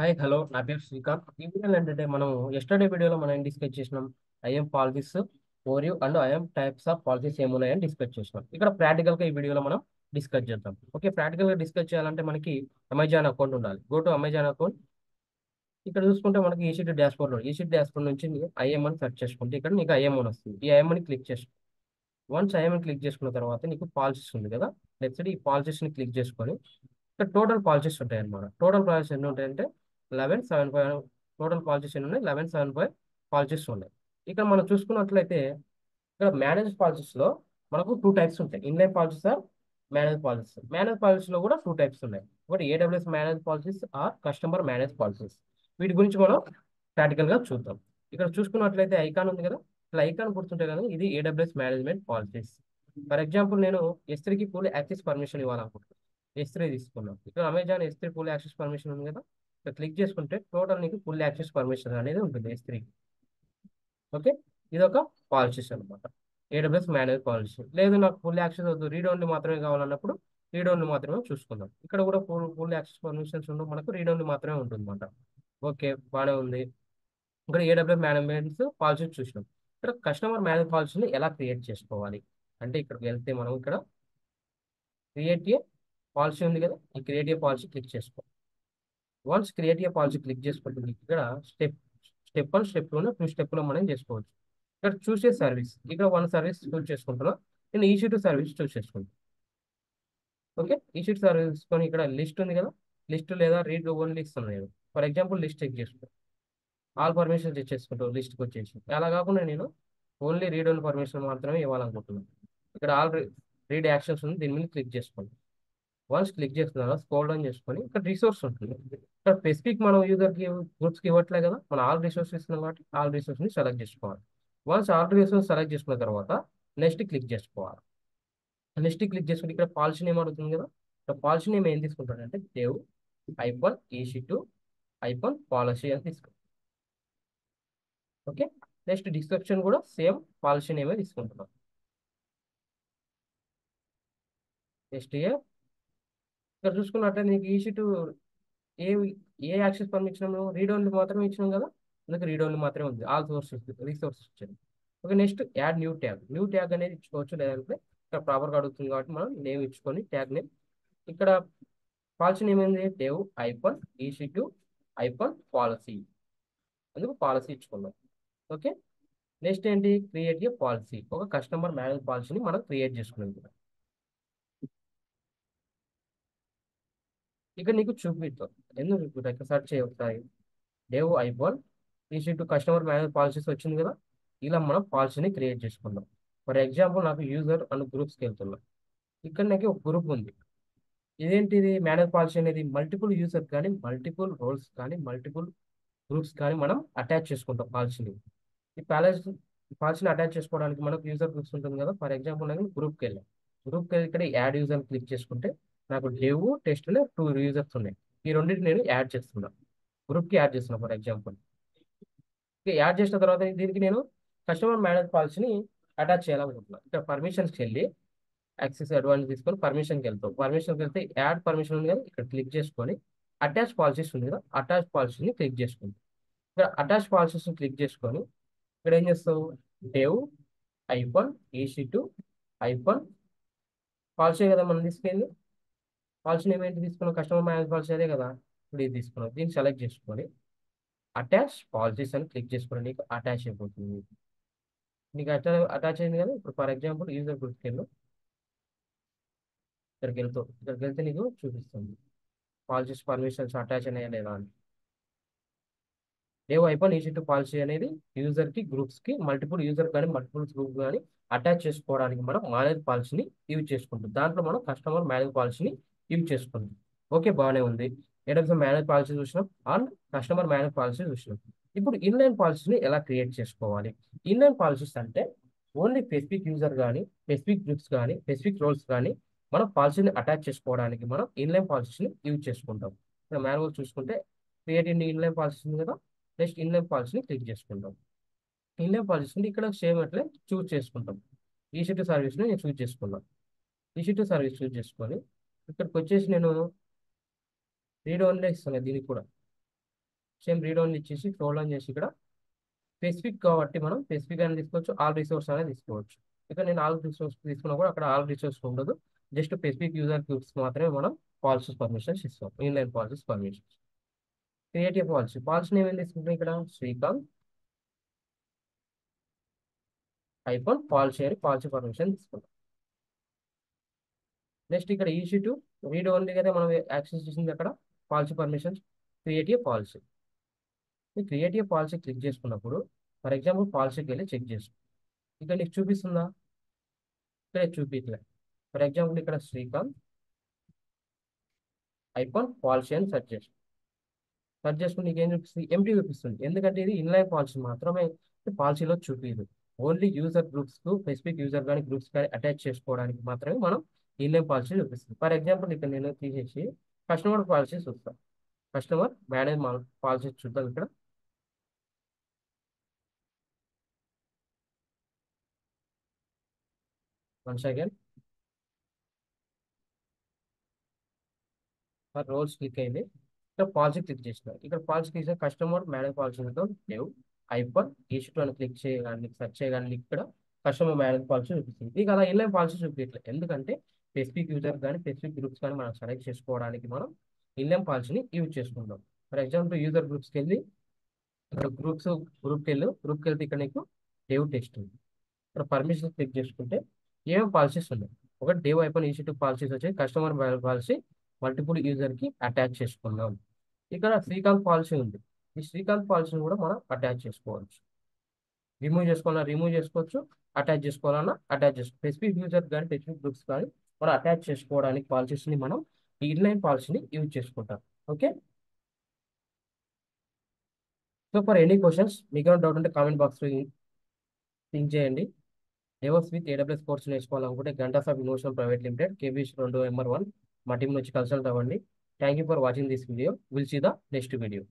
Hi hello నా పేరు శ్రీకాంత్. ఈ వీడియోలో ఏంటంటే మనం ఎస్టర్డే వీడియోలో మనం డిస్కస్ చేసినాం. ఐఎం పాలసీస్ ఓరియో and IAM types of policies ఏమున్నాయని డిస్కస్ చేసినాం. ఇక్కడ ప్రాక్టికల్ గా ఈ వీడియోలో మనం డిస్కస్ చేద్దాం. ఓకే, ప్రాక్టికల్ గా డిస్కస్ చేయాలంటే మనకి అమెజాన్ అకౌంట్ ఉండాలి. Go to Amazon account. ఇక్కడ చూసుకుంటే మనకి ఈషీట్ డాష్ బోర్డ్ ఈషీట్ డాష్ బోర్డ్ నుంచి ఐఎం అని సెర్చ్ చేసుకుంటే ఇక్కడ నీకు ఐఎం అని వస్తుంది. ఈ ఐఎం అని క్లిక్ చేసుకో. వన్స్ ఐఎం అని క్లిక్ చేసుకున్న తర్వాత నీకు పాలసీస్ ఉంది కదా, నెక్స్ట్ ఈ పాలసీస్ ని క్లిక్ చేసుకొని ఇక్కడ టోటల్ పాలసీస్ ఉంటాయి అన్నమాట. టోటల్ పాలసీస్ ఎన్ని ఉంటాయంటే 11.75. టోటల్ పాలసీస్ ఎన్ని ఉన్నాయి? 11.75 పాలసీస్ ఉన్నాయి. ఇక్కడ మనం చూసుకున్నట్లయితే ఇక్కడ మేనేజ్ పాలసీస్ లో మనకు టూ టైప్స్ ఉంటాయి. Inline policies or manage policies. Manage policies లో కూడా టూ టైప్స్ ఉన్నాయి. ఒకటి AWS manage policies or customer manage policies. వీటి గురించి మనం ప్రాక్టికల్ గా చూద్దాం. ఇక్కడ చూసుకున్నట్లయితే ఐకాన్ ఉంది కదా, ఇలా ఐకాన్ గుర్తుంటే కదా, ఇది AWS management policies. For example నేను ఎస్3కి ఫుల్ యాక్సెస్ పర్మిషన్ ఇవ్వాలనుకుంటున్నాను. ఎస్3 తీసుకున్నాం. ఇక్కడ అమెజాన్ ఎస్3 ఫుల్ యాక్సెస్ పర్మిషన్ ఉంది కదా, ఇక్కడ క్లిక్ చేసుకుంటే టోటల్ నీకు ఫుల్ యాక్సెస్ పర్మిషన్ అనేది ఉంటుంది ఎస్3. ఓకే, ఇది ఒక పాలసీస్ అనమాట. AWS manage policy. లేదు నాకు ఫుల్ యాక్సెస్ వద్దు, రీడ్ ఓన్లీ మాత్రమే కావాలన్నప్పుడు రీడ్ ఓన్లీ మాత్రమే చూసుకుందాం. ఇక్కడ కూడా ఫుల్ యాక్సెస్ పర్మిషన్స్ ఉండవు, మనకు రీడ్ ఓన్లీ మాత్రమే ఉంటుంది అనమాట. ఓకే, బాగానే ఉంది. ఇక్కడ ఏడబ్ల్యూఎస్ మేనేజ్మెంట్స్ పాలసీ చూసినాం. ఇక్కడ కస్టమర్ మేనేజ్ పాలసీని ఎలా క్రియేట్ చేసుకోవాలి అంటే ఇక్కడికి వెళ్తే మనం ఇక్కడ క్రియేట్ ఏ పాలసీ ఉంది కదా, ఈ క్రియేట్ ఏ పాలసీ క్లిక్ చేసుకో. Once create a policy click చేసుకుంటే మీకు ఇక్కడ స్టెప్ స్టెప్ 1 స్టెప్ 2 టూ స్టెప్లో మనం చేసుకోవచ్చు. ఇక్కడ చూసే సర్వీస్, ఇక్కడ వన్ సర్వీస్ చూస్ చేసుకుంటున్నా. నేను ఈసీ2 సర్వీస్ చూస్ చేసుకుంటాను. ఓకే, ఈసీ2 సర్వీస్ కొని ఇక్కడ లిస్ట్ ఉంది కదా, లిస్ట్ లేదా రీడ్ ఓన్లీ ఇస్తున్నాను నేను. ఫర్ ఎగ్జాంపుల్ లిస్ట్ చెక్ చేసుకో. ఆల్ పర్మిషన్స్ ఇచ్చేసుకుంటావు లిస్ట్కి వచ్చేసి. అలా కాకుండా నేను ఓన్లీ రీడ్ ఓన్లీ పర్మిషన్ మాత్రమే ఇవ్వాలనుకుంటున్నాను. ఇక్కడ ఆల్ రీడ్ యాక్షన్స్ ఉంది, దీని మీద క్లిక్ చేసుకోండి. వన్స్ క్లిక్ చేస్తున్నా స్క్రోల్ డౌన్ చేసుకొని ఇక్కడ రిసోర్స్ ఉంటుంది. ఇక్కడ స్పెసిఫిక్ మనం యూజర్కి గ్రూప్స్కి ఇవ్వట్లే కదా, మనం ఆల్ రిసోర్స్ ఇస్తున్నాం కాబట్టి ఆల్ రిసోర్స్ని సెలెక్ట్ చేసుకోవాలి. వన్స్ ఆల్ రిసోర్స్ సెలెక్ట్ చేసుకున్న తర్వాత నెక్స్ట్ క్లిక్ చేసుకోవాలి. నెక్స్ట్ క్లిక్ చేసుకుంటే ఇక్కడ పాలసీ నేమ్ అడుగుతుంది కదా, ఇక్కడ పాలసీ నేమ్ ఏం తీసుకుంటాడంటే దేవ్ ఐపన్ ఈసీ2 ఐపన్ పాలసీ అని తీసుకుంటాం. ఓకే, నెక్స్ట్ డిస్క్రిప్షన్ కూడా సేమ్ పాలసీ నేమే తీసుకుంటున్నాం. నెక్స్ట్ ఇక్కడ చూసుకున్నట్లయితే నీకు ఈసీ2 ఏ ఏ యాక్సెస్ పర్మిషన్ రీడ్ ఓన్లీ మాత్రమే ఇచ్చినాం కదా, అందుకే రీడ్ ఓన్లీ మాత్రమే ఉంది. ఆల్ సోర్సెస్ రీసోర్సెస్ ఇచ్చాను. Okay, next add new tag. New tag అనేది ఇచ్చుకోవచ్చు, లేదంటే ఇక్కడ ప్రాపర్గా అడుగుతుంది కాబట్టి మనం నేమ్ ఇచ్చుకొని ట్యాగ్ నేమ్. ఇక్కడ పాలసీ నేమ్ ఏంది? డెవ్ ఐపన్ ఈసీ2 ఐపన్ పాలసీ, అందుకు పాలసీ ఇచ్చుకున్నాం. ఓకే, నెక్స్ట్ ఏంటి? Create a policy. ఒక కస్టమర్ మేనేజ్ పాలసీని మనం క్రియేట్ చేసుకున్నాం ఇక్కడ. ఇక్కడ నీకు చూపిస్తాం, ఎందుకు చూపిస్తా, ఇక్కడ సెర్చ్ చేయ ఒకసారి. డేవ్ ఐబాల్ ఈసీ2 కస్టమర్ మేనేజ్ పాలసీస్ వచ్చింది కదా, ఇలా మనం పాలసీని క్రియేట్ చేసుకుందాం. ఫర్ ఎగ్జాంపుల్ నాకు యూజర్ అండ్ గ్రూప్స్కి వెళ్తున్నాం. ఇక్కడ నాకు ఒక గ్రూప్ ఉంది. ఇదేంటిది? మేనేజ్ పాలసీ అనేది మల్టిపుల్ యూజర్ కానీ మల్టిపుల్ రోల్స్ కానీ మల్టిపుల్ గ్రూప్స్ కానీ మనం అటాచ్ చేసుకుంటాం పాలసీని. ఈ పాలసీని అటాచ్ చేసుకోవడానికి మనకు యూజర్ గ్రూప్స్ ఉంటుంది కదా. ఫర్ ఎగ్జాంపుల్ నేను గ్రూప్కి వెళ్ళాను. గ్రూప్కి వెళ్ళి ఇక్కడ యాడ్ యూజర్ క్లిక్ చేసుకుంటే నాకు డెవ్ టెస్ట్లో 2 యూజర్స్ ఉన్నాయి. ఈ రెండింటిని నేను యాడ్ చేస్తున్నాను, గ్రూప్కి యాడ్ చేస్తున్నాను ఫర్ ఎగ్జాంపుల్. యాడ్ చేసిన తర్వాత దీనికి నేను కస్టమర్ మేనేజ్ పాలసీని అటాచ్ చేయాలనుకుంటున్నాను. ఇక్కడ పర్మిషన్స్కి వెళ్ళి యాక్సెస్ అడ్వాన్స్ తీసుకొని పర్మిషన్కి వెళ్తాం. పర్మిషన్కి వెళ్తే యాడ్ పర్మిషన్ ఉంది కదా, ఇక్కడ క్లిక్ చేసుకొని అటాచ్ పాలసీస్ ఉంది కదా, అటాచ్ పాలసీని క్లిక్ చేసుకోండి. ఇక్కడ అటాచ్ పాలసీస్ని క్లిక్ చేసుకొని ఇక్కడ ఏం చేస్తావు? డేవ్ ఐఫోన్ ఈసీ2 ఐఫోన్ పాలసీ కదా మనం తీసుకెళ్ళి. పాలసీ నేమ్ ఏంటి తీసుకున్నాం? కస్టమర్ మేనేజ్ పాలసీ అదే కదా, ఇప్పుడు ఇది తీసుకున్నాం. దీన్ని సెలెక్ట్ చేసుకొని అటాచ్ పాలసీస్ అని క్లిక్ చేసుకుని నీకు అటాచ్ అయిపోతుంది. నీకు అటాచ్ అయింది కదా. ఇప్పుడు ఫర్ ఎగ్జాంపుల్ యూజర్ గ్రూప్కి వెళ్ళు. ఇక్కడికి వెళ్తే నీకు చూపిస్తుంది పాలసీస్ పర్మిషన్స్ అటాచ్ అయ్యా లేదా అని. ఏ వైపు ఈసీ2 పాలసీ అనేది యూజర్కి గ్రూప్స్కి మల్టిపుల్ యూజర్ కానీ మల్టిపుల్ గ్రూప్ కానీ అటాచ్ చేసుకోవడానికి మనం మేనేజ్ పాలసీని యూజ్ చేసుకుంటాం. దాంట్లో మనం కస్టమర్ మేనేజ్ పాలసీని యూజ్ చేసుకుంటాం. ఓకే, బాగానే ఉంది. ఏదైతే మేనేజ్ పాలసీ చూసినాం అండ్ కస్టమర్ మేనేజ్ పాలసీ చూసినాం. ఇప్పుడు ఇన్లైన్ పాలసీని ఎలా క్రియేట్ చేసుకోవాలి? ఇన్లైన్ పాలసీస్ అంటే ఓన్లీ స్పెసిఫిక్ యూజర్ కానీ స్పెసిఫిక్ గ్రూప్స్ కానీ స్పెసిఫిక్ రోల్స్ కానీ మనం పాలసీని అటాచ్ చేసుకోవడానికి మనం ఇన్లైన్ పాలసీని యూజ్ చేసుకుంటాం. ఇక్కడ మాన్యువల్ చూసుకుంటే క్రియేట్ ఇన్లైన్ పాలసీ ఉంది కదా, నెక్స్ట్ ఇన్లైన్ పాలసీని క్లిక్ చేసుకుంటాం. ఇన్లైన్ పాలసీని ఇక్కడ సేమ్ అట్లే చూజ్ చేసుకుంటాం. ఈసీ2 సర్వీస్ని నేను చూజ్ చేసుకున్నాను. ఈసీ2 సర్వీస్ చూజ్ చేసుకొని ఇక్కడికి వచ్చేసి నేను రీడ్ ఓన్లీ ఇస్తాను దీనికి కూడా. సేమ్ రీడ్ ఓన్లీ ఇచ్చేసి స్క్రోల్ ఆన్ చేసి ఇక్కడ స్పెసిఫిక్ కాబట్టి మనం స్పెసిఫిక్ అని తీసుకోవచ్చు, ఆల్ రిసోర్స్ అనేది తీసుకోవచ్చు. ఇక్కడ నేను ఆల్ రిసోర్స్ తీసుకున్నా కూడా అక్కడ ఆల్ రిసోర్స్ ఉండదు. జస్ట్ స్పెసిఫిక్ యూజర్ గ్రూప్స్ మాత్రమే మనం పాలసీస్ పర్మిషన్స్ ఇస్తాం, inline policies permissions. Create a policy, policy name ఏం తీసుకుంటాం ఇక్కడ శ్రీకాంత్ ఐఫోన్ పాలసీ అని పాలసీ పర్మిషన్ తీసుకుంటాం. నెక్స్ట్ ఇక్కడ ఈజీ టు రీడ్ ఓన్లీ కదా మనం యాక్సెస్ చేసింది అక్కడ policy permissions. Create a policy, ఈ క్రియేట్ ఏ పాలసీ క్లిక్ చేసుకున్నప్పుడు ఫర్ ఎగ్జాంపుల్ పాలసీకి వెళ్ళి చెక్ చేసుకో. ఇక్కడ నీకు చూపిస్తుందా, ఇక్కడ చూపించలే. ఫర్ ఎగ్జాంపుల్ ఇక్కడ శ్రీకాంత్ ఐఫోన్ పాలసీ అని సెర్చ్ చేసుకుని నీకు ఏం చూపిస్తుంది, ఎంటీ చూపిస్తుంది. ఎందుకంటే ఇది ఇన్లైన్ పాలసీ మాత్రమే పాలసీలో చూపించదు. ఓన్లీ యూజర్ గ్రూప్స్కు స్పెసిఫిక్ యూజర్ కానీ గ్రూప్స్ కానీ అటాచ్ చేసుకోవడానికి మాత్రమే మనం ఇన్లైన్ పాలసీ చూపిస్తుంది. ఫర్ ఎగ్జాంపుల్ ఇక్కడ నేను తీసేసి కస్టమర్ పాలసీ చూస్తాను. కస్టమర్ మేనేజ్ పాలసీ చూద్దాం. ఇక్కడ వన్ సెకండ్ రోల్స్ క్లిక్ అయింది. ఇక్కడ పాలసీ క్లిక్ చేసిన, ఇక్కడ పాలసీ క్లిక్ చేసిన కస్టమర్ మేనేజ్ పాలసీ లేవు ఐఫోన్ ఈస్ట్ అని క్లిక్ చేయగానే సెర్చ్ చేయగానే ఇక్కడ కస్టమర్ మేనేజ్ పాలసీ చూపిస్తుంది. ఇది కదా ఇన్లైన్ పాలసీ చూపించట్లేదు, ఎందుకంటే స్పెసిఫిక్ యూజర్ కానీ స్పెసిఫిక్ గ్రూప్స్ కానీ మనం సెలెక్ట్ చేసుకోవడానికి మనం ఇన్లైన్ పాలసీని యూజ్ చేసుకుంటాం. ఫర్ ఎగ్జాంపుల్ యూజర్ గ్రూప్స్కి వెళ్ళి ఇక్కడ గ్రూప్కి వెళ్తే ఇక్కడ నీకు డేవ్ టెక్స్ట్ ఉంది. ఇక్కడ పర్మిషన్ క్లిక్ చేసుకుంటే ఏమేమి పాలసీస్ ఉన్నాయి, ఒకటి డేవ్ ఐఫోన్ ఈసీ2 పాలసీస్ వచ్చాయి, కస్టమర్ పాలసీ మల్టిపుల్ యూజర్కి అటాచ్ చేసుకున్నాం. ఇక్కడ శ్రీకాంత్ పాలసీ ఉంది, ఈ శ్రీకాంత్ పాలసీని కూడా మనం అటాచ్ చేసుకోవచ్చు. రిమూవ్ చేసుకోవచ్చు, అటాచ్ చేసుకోవాలన్నా అటాచ్ చేసుకోవచ్చు. స్పెసిఫిక్ యూజర్ కానీ స్పెసిఫిక్ గ్రూప్స్ కానీ మనం అటాచ్ చేసుకోవడానికి పాలసీస్ని మనం ఈ ఇన్లైన్ పాలసీని యూజ్ చేసుకుంటాం. Okay, so for any questions మీకు ఏమైనా డౌట్ ఉంటే కామెంట్ బాక్స్లో థింక్ చేయండి. డెవోప్స్ విత్ AWS కోర్స్ నేర్చుకోవాలనుకుంటే గంటాస్ of innovation private limited KBH 2 M1 మా టీం నుంచి కన్సల్ట్ అవ్వండి. Thank you for watching this video. Will see the next video.